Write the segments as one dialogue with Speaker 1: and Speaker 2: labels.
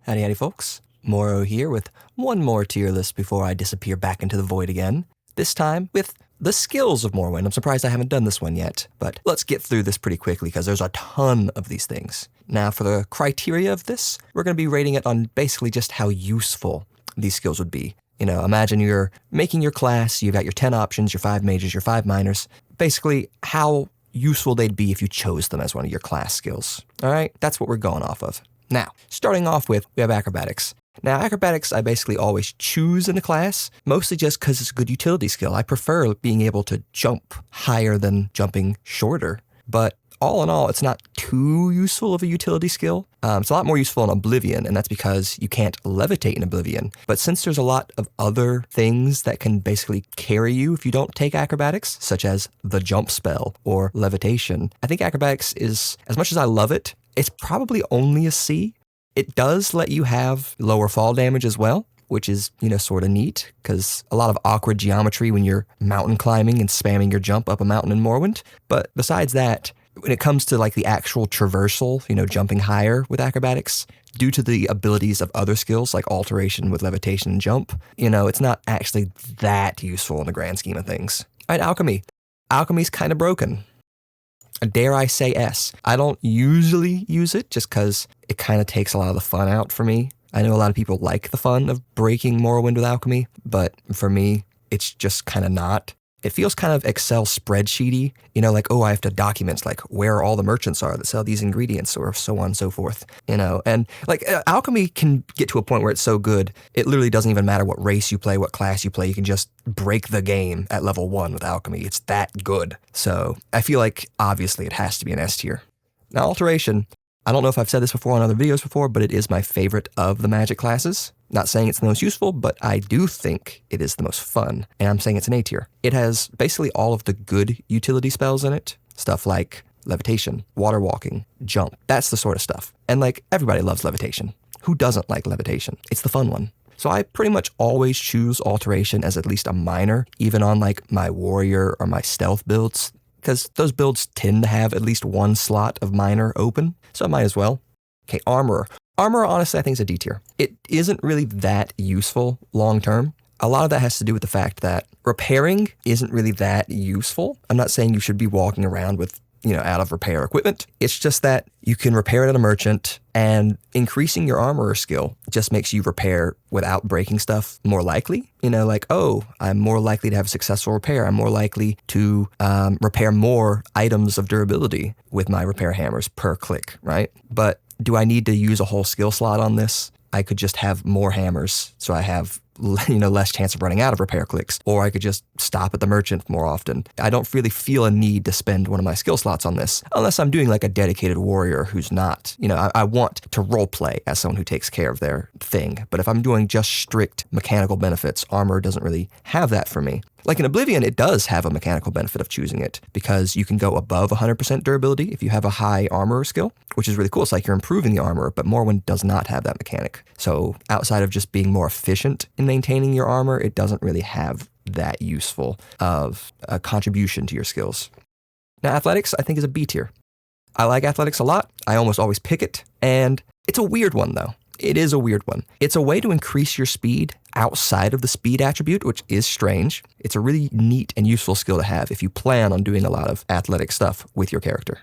Speaker 1: Howdy, howdy, folks. Morrow here with one more tier list before I disappear back into the void again. This time with the skills of Morrowind. I'm surprised I haven't done this one yet, but let's get through this pretty quickly because there's a ton of these things. Now, for the criteria of this, we're going to be rating it on basically just how useful these skills would be. You know, imagine you're making your class, you've got your 10 options, your 5 mages, your 5 minors. Basically, how useful they'd be if you chose them as one of your class skills. All right, that's what we're going off of. Now, starting off with, we have acrobatics. Now, acrobatics I basically always choose in a class, mostly just because it's a good utility skill. I prefer being able to jump higher than jumping shorter. But all in all, it's not too useful of a utility skill. It's a lot more useful in Oblivion, and that's because you can't levitate in Oblivion. But since there's a lot of other things that can basically carry you if you don't take acrobatics, such as the jump spell or levitation, I think acrobatics is, as much as I love it, it's probably only a C. It does let you have lower fall damage as well, which is, sort of neat, because a lot of awkward geometry when you're mountain climbing and spamming your jump up a mountain in Morrowind. But besides that, when it comes to like the actual traversal, jumping higher with acrobatics, due to the abilities of other skills like alteration with levitation and jump, it's not actually that useful in the grand scheme of things. All right, alchemy. Alchemy's kind of broken. Dare I say S. I don't usually use it just because it kind of takes a lot of the fun out for me. I know a lot of people like the fun of breaking Morrowind with alchemy, but for me, it's just kind of not. It feels kind of Excel spreadsheety, I have to document like where all the merchants are that sell these ingredients or so on and so forth, and like alchemy can get to a point where it's so good, it literally doesn't even matter what race you play, what class you play, you can just break the game at level 1 with alchemy. It's that good. So I feel like obviously it has to be an S tier. Now alteration, I don't know if I've said this before on other videos before, but it is my favorite of the magic classes. Not saying it's the most useful, but I do think it is the most fun, and I'm saying it's an A tier. It has basically all of the good utility spells in it, stuff like levitation, water walking, jump. That's the sort of stuff. And everybody loves levitation. Who doesn't like levitation? It's the fun one. So I pretty much always choose alteration as at least a minor, even on my warrior or my stealth builds, because those builds tend to have at least one slot of minor open, so I might as well. Okay, armor. Armor, honestly, I think is a D tier. It isn't really that useful long term. A lot of that has to do with the fact that repairing isn't really that useful. I'm not saying you should be walking around with, out of repair equipment. It's just that you can repair it at a merchant, and increasing your armorer skill just makes you repair without breaking stuff more likely. I'm more likely to have a successful repair. I'm more likely to repair more items of durability with my repair hammers per click, right? But do I need to use a whole skill slot on this? I could just have more hammers, so I have less chance of running out of repair clicks, or I could just stop at the merchant more often. I don't really feel a need to spend one of my skill slots on this, unless I'm doing a dedicated warrior who's not, I want to roleplay as someone who takes care of their thing. But if I'm doing just strict mechanical benefits, armor doesn't really have that for me. Like in Oblivion, it does have a mechanical benefit of choosing it because you can go above 100% durability if you have a high armor skill, which is really cool. It's like you're improving the armor, but Morrowind does not have that mechanic. So outside of just being more efficient in maintaining your armor, it doesn't really have that useful of a contribution to your skills. Now, athletics, I think, is a B tier. I like athletics a lot. I almost always pick it, and it's a weird one, though. It is a weird one. It's a way to increase your speed outside of the speed attribute, which is strange. It's a really neat and useful skill to have if you plan on doing a lot of athletic stuff with your character.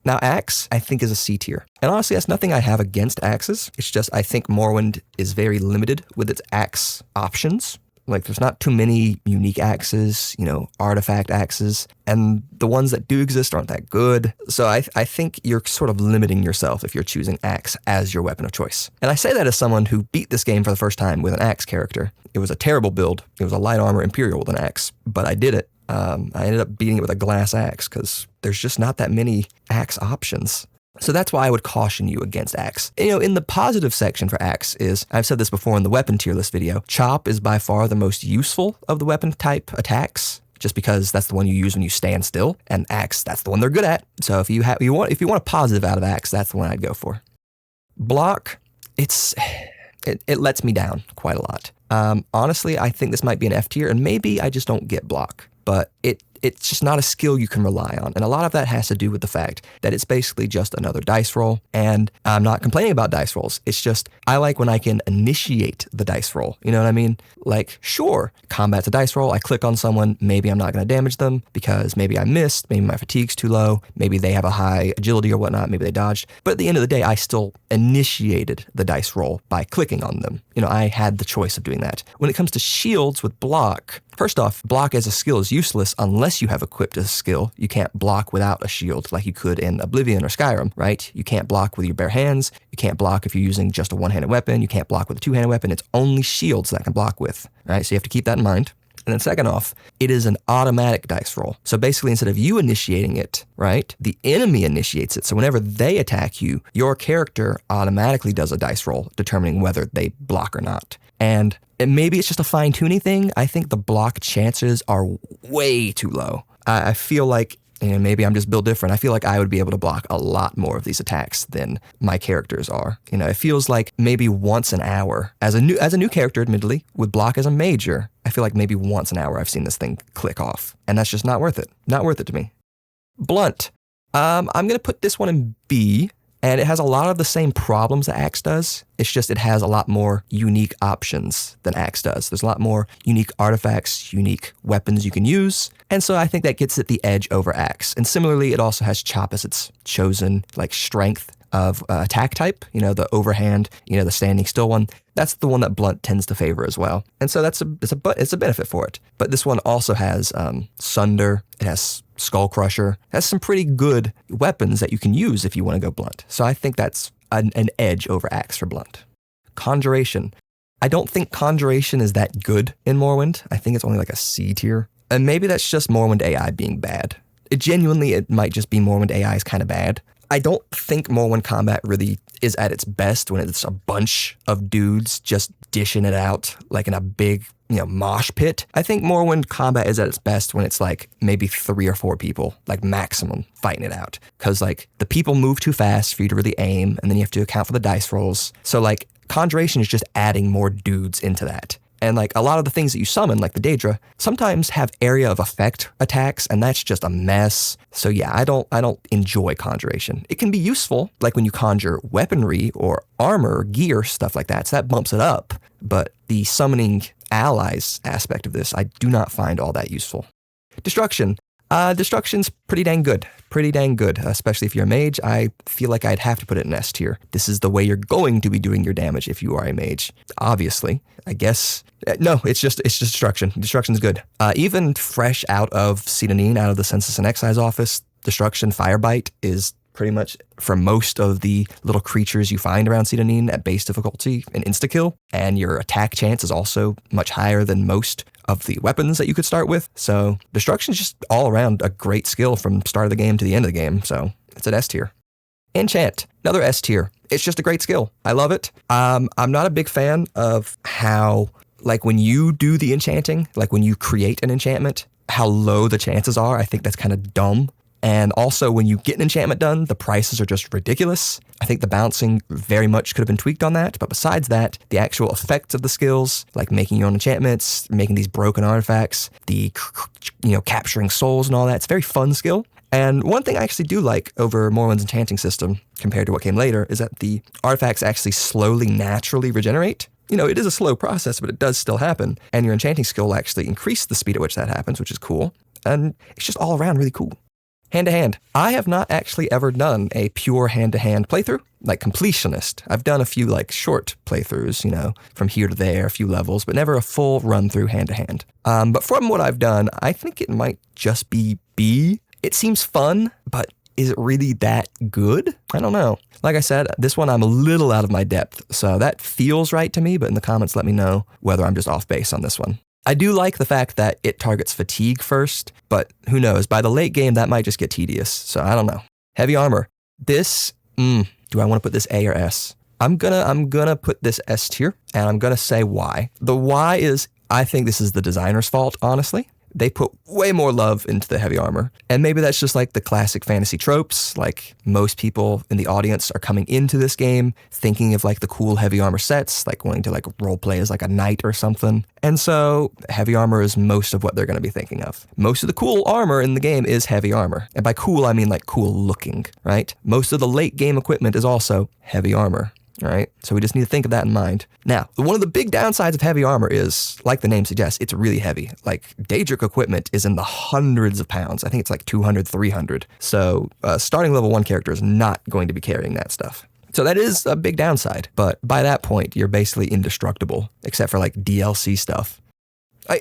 Speaker 1: Now, axe, I think, is a C tier. And honestly, that's nothing I have against axes. It's just I think Morrowind is very limited with its axe options. There's not too many unique axes, artifact axes, and the ones that do exist aren't that good. So I think you're sort of limiting yourself if you're choosing axe as your weapon of choice. And I say that as someone who beat this game for the first time with an axe character. It was a terrible build. It was a light armor Imperial with an axe, but I did it. I ended up beating it with a glass axe because there's just not that many axe options. So that's why I would caution you against axe. In the positive section for axe is, I've said this before in the weapon tier list video, chop is by far the most useful of the weapon type attacks, just because that's the one you use when you stand still, and axe, that's the one they're good at. So if you want a positive out of axe, that's the one I'd go for. Block, it lets me down quite a lot. Honestly, I think this might be an F tier, and maybe I just don't get block. But it it's just not a skill you can rely on. And a lot of that has to do with the fact that it's basically just another dice roll. And I'm not complaining about dice rolls. It's just, I like when I can initiate the dice roll. You know what I mean? Like, sure, combat's a dice roll. I click on someone, maybe I'm not going to damage them because maybe I missed, maybe my fatigue's too low, maybe they have a high agility or whatnot, maybe they dodged. But at the end of the day, I still initiated the dice roll by clicking on them. You know, I had the choice of doing that. When it comes to shields with block, first off, block as a skill is useless unless you have equipped a skill. You can't block without a shield like you could in Oblivion or Skyrim, right? You can't block with your bare hands. You can't block if you're using just a one-handed weapon. You can't block with a two-handed weapon. It's only shields that can block with, right? So you have to keep that in mind. And then second off, it is an automatic dice roll. So basically, instead of you initiating it, right, the enemy initiates it. So whenever they attack you, your character automatically does a dice roll, determining whether they block or not. And maybe it's just a fine-tuning thing. I think the block chances are way too low. I feel like, and maybe I'm just built different, I feel like I would be able to block a lot more of these attacks than my characters are. You know, it feels like maybe once an hour, as a new character, admittedly, with block as a major, I feel like maybe once an hour I've seen this thing click off. And that's just not worth it. Not worth it to me. Blunt. I'm going to put this one in B. And it has a lot of the same problems that Axe does. It's just it has a lot more unique options than Axe does. There's a lot more unique artifacts, unique weapons you can use. And so I think that gets it the edge over Axe. And similarly, it also has Chop as its chosen strength of attack type. You know, the overhand, the standing still one. That's the one that Blunt tends to favor as well. And so it's a benefit for it. But this one also has Sunder. It has Skull Crusher. It has some pretty good weapons that you can use if you want to go Blunt. So I think that's an edge over Axe for Blunt. Conjuration. I don't think Conjuration is that good in Morrowind. I think it's only like a C tier. And maybe that's just Morrowind AI being bad. It might just be Morrowind AI is kind of bad. I don't think Morrowind combat really is at its best when it's a bunch of dudes just dishing it out like in a big, mosh pit. I think Morrowind combat is at its best when it's like maybe 3 or 4 people, like maximum, fighting it out. Because the people move too fast for you to really aim, and then you have to account for the dice rolls. So Conjuration is just adding more dudes into that. And a lot of the things that you summon, like the Daedra, sometimes have area of effect attacks, and that's just a mess. So yeah, I don't enjoy Conjuration. It can be useful, like when you conjure weaponry or armor, gear, stuff like that. So that bumps it up. But the summoning allies aspect of this, I do not find all that useful. Destruction. Destruction's pretty dang good, especially if you're a mage. I feel like I'd have to put it in S tier. This is the way you're going to be doing your damage if you are a mage. Obviously, I guess. No, it's just destruction. Destruction's good. Even fresh out of Cedonine, out of the Census and Excise office, destruction Firebite is pretty much for most of the little creatures you find around Cedonine at base difficulty an insta-kill, and your attack chance is also much higher than most of the weapons that you could start with. So destruction is just all around a great skill from start of the game to the end of the game. So it's an S tier. Enchant, another S tier. It's just a great skill. I love it. I'm not a big fan of how, when you do the enchanting, when you create an enchantment, how low the chances are. I think that's kind of dumb. And also, when you get an enchantment done, the prices are just ridiculous. I think the balancing very much could have been tweaked on that. But besides that, the actual effects of the skills, like making your own enchantments, making these broken artifacts, the, capturing souls and all that, it's a very fun skill. And one thing I actually do like over Morrowind's enchanting system, compared to what came later, is that the artifacts actually slowly, naturally regenerate. It is a slow process, but it does still happen. And your enchanting skill will actually increase the speed at which that happens, which is cool. And it's just all around really cool. Hand-to-hand. I have not actually ever done a pure hand-to-hand playthrough, completionist. I've done a few short playthroughs, from here to there, a few levels, but never a full run-through hand-to-hand. But from what I've done, I think it might just be B. It seems fun, but is it really that good? I don't know. Like I said, this one I'm a little out of my depth, so that feels right to me, but in the comments let me know whether I'm just off base on this one. I do like the fact that it targets fatigue first, but who knows, by the late game that might just get tedious, so I don't know. Heavy armor. This, do I want to put this A or S? I'm gonna put this S tier, and I'm gonna say why. The why is, I think this is the designer's fault, honestly. they put way more love into the heavy armor. And maybe that's just like the classic fantasy tropes. Like most people in the audience are coming into this game thinking of like the cool heavy armor sets, like wanting to like role play as like a knight or something. And so heavy armor is most of what they're going to be thinking of. Most of the cool armor in the game is heavy armor. And by cool, I mean like cool looking, right? Most of the late game equipment is also heavy armor. All right, so we just need to think of that in mind. Now, one of the big downsides of heavy armor is, like the name suggests, it's really heavy. Like, Daedric equipment is in the hundreds of pounds. I think it's like 200, 300. So, starting level 1 character is not going to be carrying that stuff. So that is a big downside, but by that point, you're basically indestructible, except for like DLC stuff.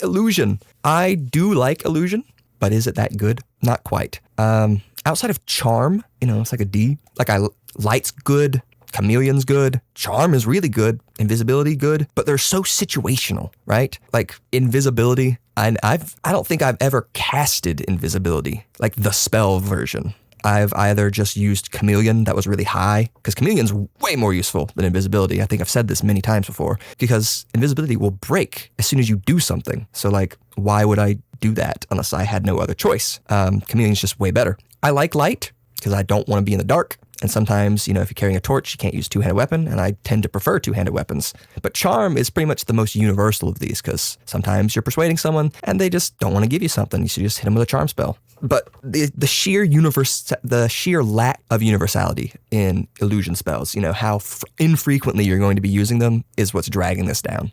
Speaker 1: Illusion. I do like Illusion, but is it that good? Not quite. Outside of Charm, it's like a D. Like, Light's good. Chameleon's good, Charm is really good, Invisibility good, but they're so situational, right? Like Invisibility, I don't think I've ever casted Invisibility, like the spell version. I've either just used Chameleon that was really high, because Chameleon's way more useful than Invisibility. I think I've said this many times before, because Invisibility will break as soon as you do something. So like, why would I do that unless I had no other choice? Chameleon's just way better. I like Light, because I don't want to be in the dark. And sometimes, if you're carrying a torch, you can't use two-handed weapon, and I tend to prefer two-handed weapons. But Charm is pretty much the most universal of these, because sometimes you're persuading someone, and they just don't want to give you something. You should just hit them with a Charm spell. But the sheer lack of universality in illusion spells, how infrequently you're going to be using them, is what's dragging this down.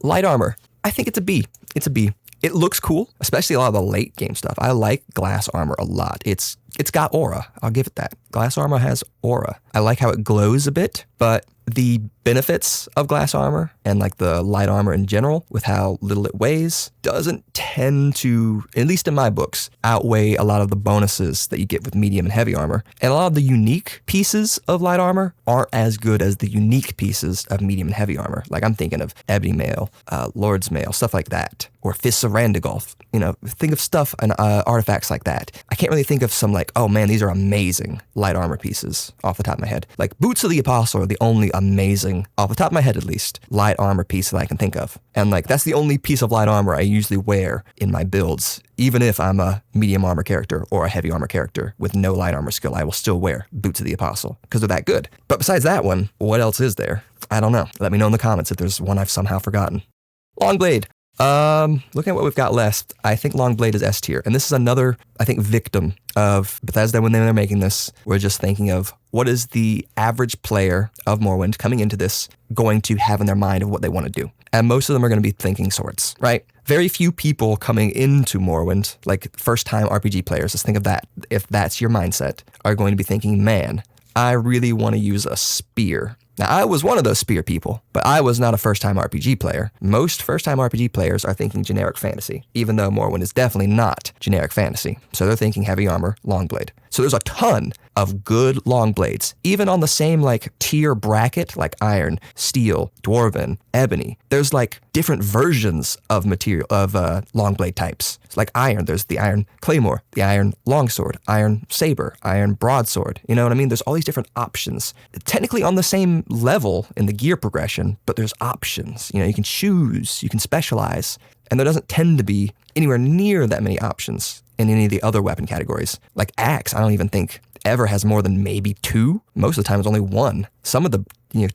Speaker 1: Light armor, I think it's a B. It's a B. It looks cool, especially a lot of the late game stuff. I like glass armor a lot. It's got aura. I'll give it that. Glass armor has aura. I like how it glows a bit, but the benefits of glass armor and like the light armor in general, with how little it weighs, doesn't tend to, at least in my books, outweigh a lot of the bonuses that you get with medium and heavy armor. And a lot of the unique pieces of light armor aren't as good as the unique pieces of medium and heavy armor. Like I'm thinking of Ebony Mail, Lord's Mail, stuff like that, or Fists of Randagolf. Think of stuff and artifacts like that. I can't really think of some like, oh man, these are amazing light armor pieces off the top of my head. Like Boots of the Apostle are the only amazing, off the top of my head at least, light armor piece that I can think of. And like that's the only piece of light armor I usually wear in my builds. Even if I'm a medium armor character or a heavy armor character with no light armor skill, I will still wear Boots of the Apostle because they're that good. But besides that one, what else is there? I don't know. Let me know in the comments if there's one I've somehow forgotten. Longblade. Looking at what we've got left, I think Longblade is S tier. And this is another, I think, victim of Bethesda when they're making this. We're just thinking of what is the average player of Morrowind coming into this going to have in their mind of what they want to do. And most of them are going to be thinking swords, right? Very few people coming into Morrowind, like first-time RPG players, let's think of that. If that's your mindset, are going to be thinking, man, I really want to use a spear. Now, I was one of those spear people, but I was not a first-time RPG player. Most first-time RPG players are thinking generic fantasy, even though Morrowind is definitely not generic fantasy. So they're thinking heavy armor, Longblade. So there's a ton of good Longblades, even on the same like tier bracket, like Iron, Steel, Dwarven, Ebony. There's like different versions of Longblade types. It's like Iron, there's the Iron Claymore, the Iron Longsword, Iron Saber, Iron Broadsword. You know what I mean? There's all these different options. Technically on the same level in the gear progression, but there's options. You can choose, you can specialize, and there doesn't tend to be anywhere near that many options in any of the other weapon categories. Like Axe, I don't even think ever has more than maybe 2. Most of the time it's only 1. Some of the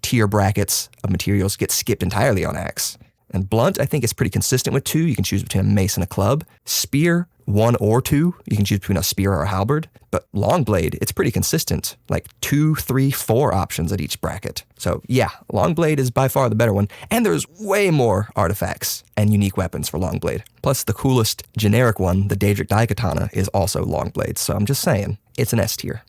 Speaker 1: tier brackets of materials get skipped entirely on Axe. And Blunt, I think, is pretty consistent with 2. You can choose between a mace and a club. Spear, 1 or 2. You can choose between a spear or a halberd. But Longblade, it's pretty consistent. Like 2, 3, 4 options at each bracket. So yeah, Longblade is by far the better one. And there's way more artifacts and unique weapons for Longblade. Plus the coolest generic one, the Daedric Daikatana, is also Longblade. So I'm just saying, it's an S tier.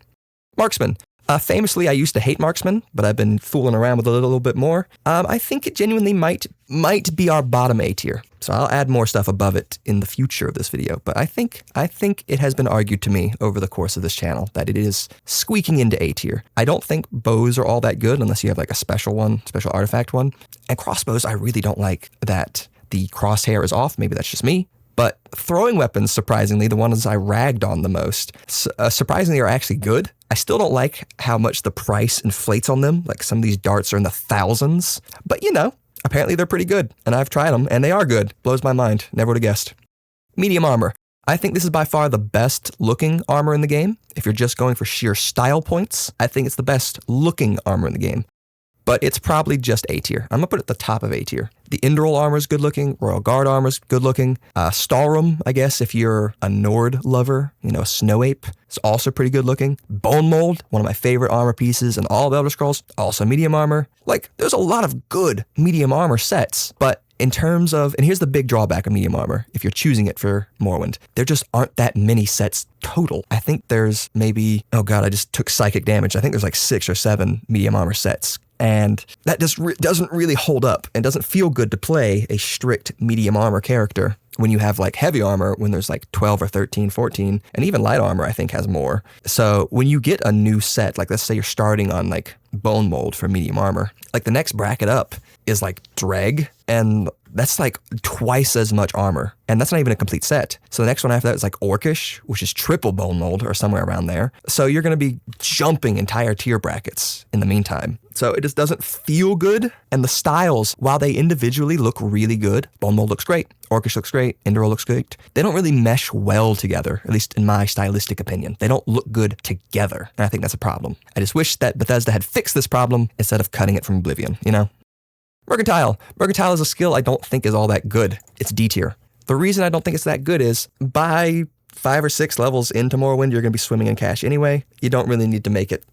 Speaker 1: Marksman. Famously, I used to hate Marksman, but I've been fooling around with it a little bit more. I think it genuinely might be our bottom A tier. So I'll add more stuff above it in the future of this video. But I think it has been argued to me over the course of this channel that it is squeaking into A tier. I don't think bows are all that good unless you have like a special artifact one. And crossbows, I really don't like that the crosshair is off. Maybe that's just me. But throwing weapons, surprisingly, the ones I ragged on the most, surprisingly are actually good. I still don't like how much the price inflates on them. Like some of these darts are in the thousands. But apparently they're pretty good. And I've tried them and they are good. Blows my mind. Never would have guessed. Medium armor. I think this is by far the best looking armor in the game. If you're just going for sheer style points, I think it's the best looking armor in the game. But it's probably just A tier. I'm gonna put it at the top of A tier. The Indral armor is good looking. Royal Guard armor is good looking. Stalrum, I guess, if you're a Nord lover, a snow ape, is also pretty good looking. Bone Mold, one of my favorite armor pieces in all of Elder Scrolls, also medium armor. Like, there's a lot of good medium armor sets, but in terms of, and here's the big drawback of medium armor, if you're choosing it for Morrowind, there just aren't that many sets total. I think there's maybe, oh god, I just took psychic damage. I think there's like 6 or 7 medium armor sets. And that just doesn't really hold up and doesn't feel good to play a strict medium armor character when you have like heavy armor, when there's like 12 or 13, 14, and even light armor I think has more. So when you get a new set, like let's say you're starting on like Bone Mold for medium armor, like the next bracket up is like Dreg, and that's like twice as much armor, and that's not even a complete set. So the next one after that is like Orcish, which is triple Bone Mold or somewhere around there. So you're going to be jumping entire tier brackets in the meantime. So it just doesn't feel good, and the styles, while they individually look really good, Bone Mold looks great, Orcish looks great, Indral looks great, they don't really mesh well together, at least in my stylistic opinion. They don't look good together, and I think that's a problem. I just wish that Bethesda had fixed this problem instead of cutting it from Oblivion, Mercantile. Mercantile is a skill I don't think is all that good. It's D tier. The reason I don't think it's that good is by 5 or 6 levels into Morrowind, you're going to be swimming in cash anyway. You don't really need to make it,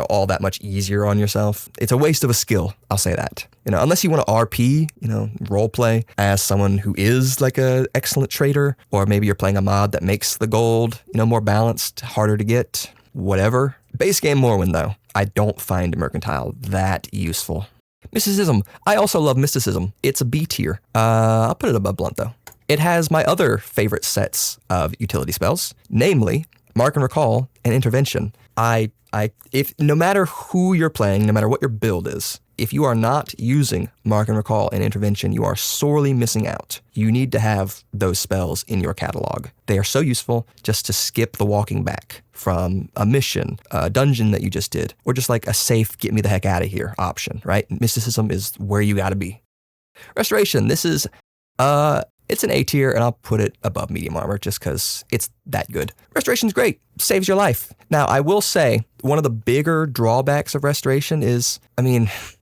Speaker 1: all that much easier on yourself. It's a waste of a skill, I'll say that. Unless you want to RP, roleplay as someone who is like a excellent trader, or maybe you're playing a mod that makes the gold, more balanced, harder to get, whatever. Base game Morrowind, though, I don't find Mercantile that useful. Mysticism. I also love Mysticism. It's a B tier. I'll put it above Blunt, though. It has my other favorite sets of utility spells, namely Mark and Recall and Intervention. If no matter who you're playing, no matter what your build is, if you are not using Mark and Recall and Intervention, you are sorely missing out. You need to have those spells in your catalog. They are so useful just to skip the walking back from a mission, a dungeon that you just did, or just like a safe get me the heck out of here option, right? Mysticism is where you gotta be. Restoration, this is, it's an A tier, and I'll put it above medium armor just because it's that good. Restoration's great. Saves your life. Now, I will say, one of the bigger drawbacks of Restoration is,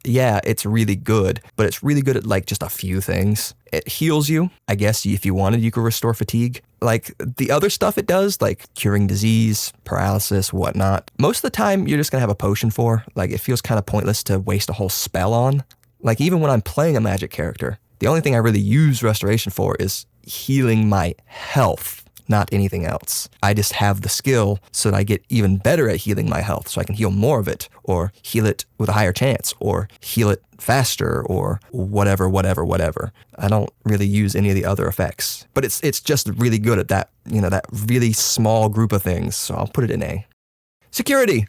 Speaker 1: yeah, it's really good, but it's really good at like just a few things. It heals you. I guess if you wanted, you could restore fatigue. Like the other stuff it does, like curing disease, paralysis, whatnot, most of the time you're just gonna have a potion for. Like it feels kind of pointless to waste a whole spell on. Like even when I'm playing a magic character, the only thing I really use Restoration for is healing my health, not anything else. I just have the skill so that I get even better at healing my health, so I can heal more of it, or heal it with a higher chance, or heal it faster, or whatever. I don't really use any of the other effects, but it's just really good at that, that really small group of things, so I'll put it in A. Security.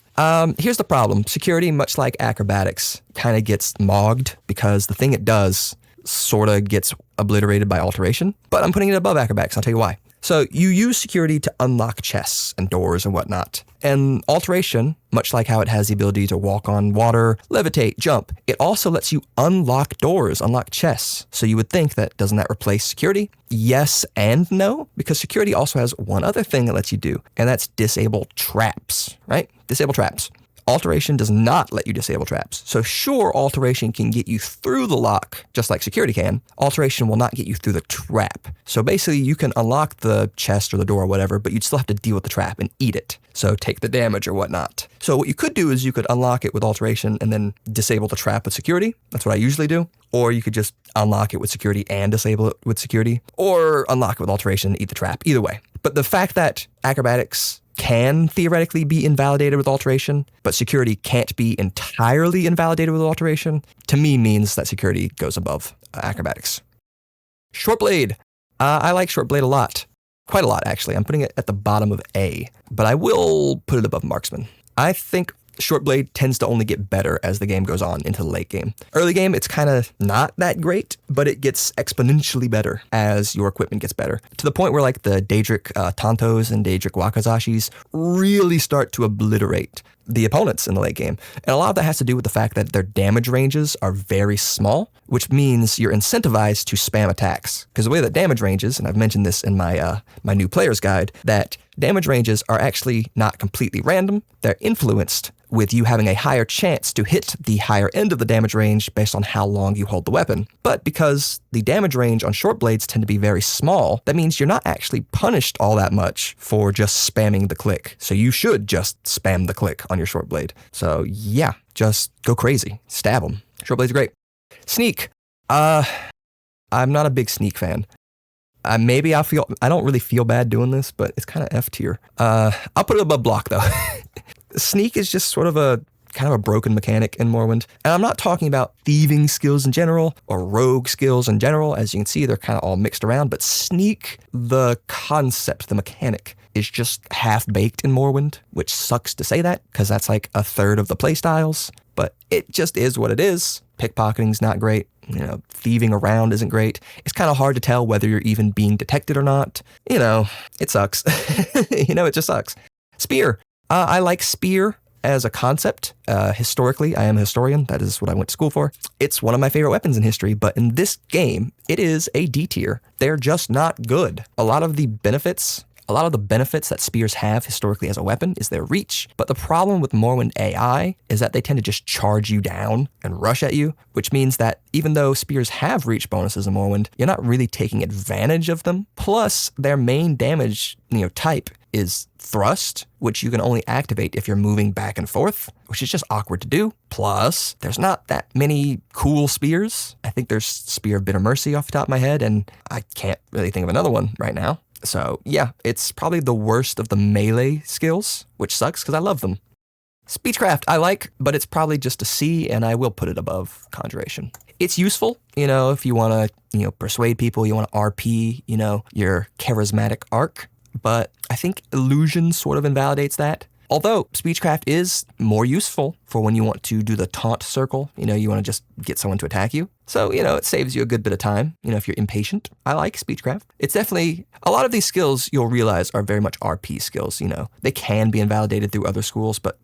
Speaker 1: Here's the problem. Security, much like acrobatics, kind of gets mogged because the thing it does sort of gets obliterated by alteration, but I'm putting it above acrobatics. I'll tell you why. So you use security to unlock chests and doors and whatnot. And alteration, much like how it has the ability to walk on water, levitate, jump, it also lets you unlock doors, unlock chests. So you would think that, doesn't that replace security? Yes and no, because security also has one other thing that lets you do, and that's disable traps, right? Disable traps. Alteration does not let you disable traps. So sure, Alteration can get you through the lock, just like security can. Alteration will not get you through the trap. So basically, you can unlock the chest or the door or whatever, but you'd still have to deal with the trap and eat it. So take the damage or whatnot. So what you could do is you could unlock it with Alteration and then disable the trap with security. That's what I usually do. Or you could just unlock it with security and disable it with security. Or unlock it with Alteration and eat the trap. Either way. But the fact that acrobatics can theoretically be invalidated with Alteration, but security can't be entirely invalidated with Alteration, to me means that security goes above acrobatics. Shortblade. I like Shortblade a lot. Quite a lot, actually. I'm putting it at the bottom of A, but I will put it above Marksman. I think Shortblade tends to only get better as the game goes on into the late game. Early game, it's kind of not that great, but it gets exponentially better as your equipment gets better. To the point where like the Daedric Tantos and Daedric Wakazashis really start to obliterate the opponents in the late game. And a lot of that has to do with the fact that their damage ranges are very small, which means you're incentivized to spam attacks. Because the way that damage ranges, and I've mentioned this in my my new player's guide, that damage ranges are actually not completely random. They're influenced with you having a higher chance to hit the higher end of the damage range based on how long you hold the weapon. But because the damage range on short blades tend to be very small, that means you're not actually punished all that much for just spamming the click. So you should just spam the click on your short blade. So yeah, just go crazy. Stab them. Short blades are great. Sneak. I'm not a big sneak fan. Maybe I don't really feel bad doing this, but it's kind of F tier. I'll put it above block though. Sneak is just sort of a kind of a broken mechanic in Morrowind. And I'm not talking about thieving skills in general or rogue skills in general. As you can see, they're kind of all mixed around. But sneak, the concept, the mechanic, is just half-baked in Morrowind, which sucks to say that because that's like a third of the playstyles. But it just is what it is. Pickpocketing's not great. Thieving around isn't great. It's kind of hard to tell whether you're even being detected or not. It sucks. It just sucks. Spear. I like spear as a concept. Historically, I am a historian. That is what I went to school for. It's one of my favorite weapons in history, but in this game, it is a D tier. They're just not good. A lot of the benefits that spears have historically as a weapon is their reach. But the problem with Morrowind AI is that they tend to just charge you down and rush at you, which means that even though spears have reach bonuses in Morrowind, you're not really taking advantage of them. Plus, their main damage, type is thrust, which you can only activate if you're moving back and forth, which is just awkward to do. Plus, there's not that many cool spears. I think there's Spear of Bitter Mercy off the top of my head, and I can't really think of another one right now. So yeah, it's probably the worst of the melee skills, which sucks because I love them. Speechcraft I like, but it's probably just a C, and I will put it above Conjuration. It's useful, if you want to, persuade people, you want to RP, your charismatic arc. But I think illusion sort of invalidates that. Although speechcraft is more useful for when you want to do the taunt circle, you want to just get someone to attack you. So, it saves you a good bit of time, if you're impatient. I like speechcraft. It's definitely, a lot of these skills you'll realize are very much RP skills, They can be invalidated through other schools, but,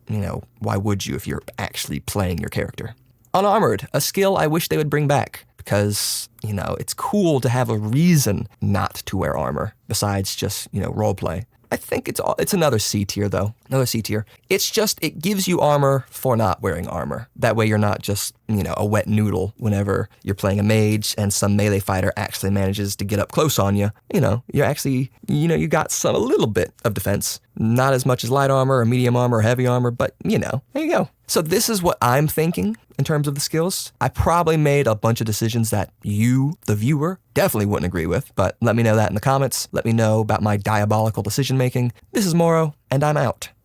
Speaker 1: why would you if you're actually playing your character? Unarmored, a skill I wish they would bring back. Because, it's cool to have a reason not to wear armor besides just, roleplay. I think it's another C tier though. Another C tier. It gives you armor for not wearing armor. That way you're not just, a wet noodle whenever you're playing a mage and some melee fighter actually manages to get up close on you. You're actually, you got a little bit of defense. Not as much as light armor or medium armor or heavy armor, but there you go. So this is what I'm thinking in terms of the skills. I probably made a bunch of decisions that you, the viewer, definitely wouldn't agree with, but let me know that in the comments. Let me know about my diabolical decision making. This is Morrow, and I'm out.